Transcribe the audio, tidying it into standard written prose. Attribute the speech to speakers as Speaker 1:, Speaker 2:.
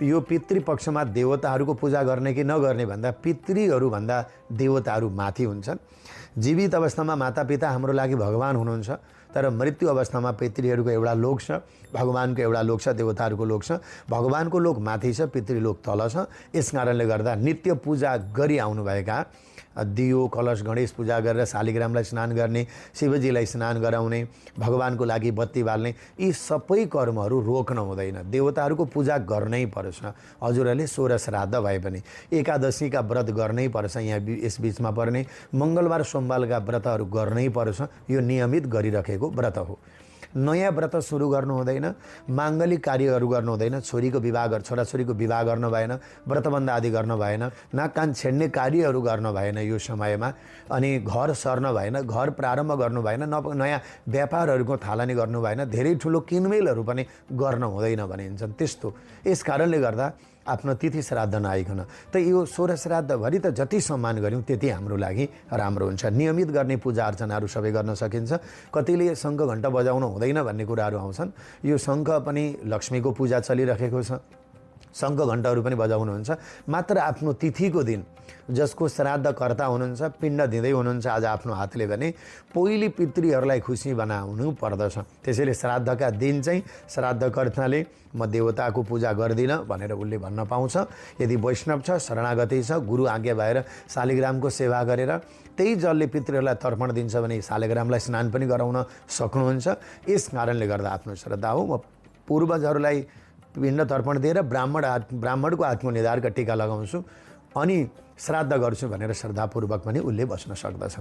Speaker 1: यो पितृपक्षमा देवताहरूको पूजा गर्ने कि नगर्ने भन्दा पितृहरूभन्दा देवताहरू माथि हुन्छन्। जीवित अवस्थामा मातापिता हाम्रो लागि भगवान हुनुहुन्छ, तर मृत्यु अवस्थामा पितृहरूको एउटा लोक छ, भगवानको एउटा लोक छ, देवताहरूको लोक छ। भगवानको लोक माथि छ, पितृलोक तल छ। यस कारणले गर्दा नित्य पूजा गरी आउनुभएका दियो कलश गणेश पूजा गरेर शालिग्रामलाई स्नान गर्ने, शिवजीलाई स्नान गराउने, भगवानको लागि बत्ती बाल्ने, यी सबै कर्महरू रोक्न हुँदैन। देवताहरूको पूजा गर्नै पर्छ। हजुरहरूले 16 श्राद्ध भए पनि एकादशीका व्रत गर्नै पर्छ। यहाँ यस बिचमा पर्ने मङ्गलबार सोमबारका व्रतहरू गर्नै पर्छ। यो नियमित गरिरहेको व्रत हो। नयाँ व्रत सुरु गर्नु हुँदैन, माङ्गलिक कार्यहरू गर्नु हुँदैन, छोरीको विवाह छोराछोरीको विवाह गर्न भएन, व्रतबन्ध आदि गर्न भएन, नाक कान छेड्ने कार्यहरू गर्न भएन यो समयमा। अनि घर सर्न भएन, घर प्रारम्भ गर्नु भएन, नयाँ व्यापारहरूको थालनी गर्नु भएन, धेरै ठुलो किनमेलहरू पनि गर्न हुँदैन भनिन्छन्। त्यस्तो यस कारणले गर्दा आफ्नो तिथि श्राद्ध नआइकन त यो 16 श्राद्धभरि त जति सम्मान गऱ्यौँ त्यति हाम्रो लागि राम्रो हुन्छ। नियमित गर्ने पूजा अर्चनाहरू सबै गर्न सकिन्छ। कतिले शङ्ख घण्ट बजाउनु हुँदैन भन्ने कुराहरू आउँछन्। यो शङ्ख पनि लक्ष्मीको पूजा चलिरहेको छ, शङ्ख घण्टहरू पनि बजाउनुहुन्छ। मात्र आफ्नो तिथिको दिन जसको श्राद्धकर्ता हुनुहुन्छ, पिण्ड दिँदै हुनुहुन्छ आज आफ्नो हातले भने पहिले पितृहरूलाई खुसी बनाउनु पर्दछ। त्यसैले श्राद्धका दिन चाहिँ श्राद्धकर्ताले म देवताको पूजा गर्दिनँ भनेर उसले भन्न पाउँछ। यदि वैष्णव छ, शरणागति छ, गुरु आज्ञा भएर शालिग्रामको सेवा गरेर त्यही जलले पितृहरूलाई तर्पण दिन्छ भने शालिग्रामलाई स्नान पनि गराउन सक्नुहुन्छ। यस कारणले गर्दा आफ्नो श्रद्धा हो। म पूर्वजहरूलाई पिण्ड तर्पण दिएर ब्राह्मणको आत्मनिर्धारका टीका लगाउँछु अनि श्राद्ध गर्छु भनेर श्रद्धापूर्वक पनि उसले बस्न सक्दछ।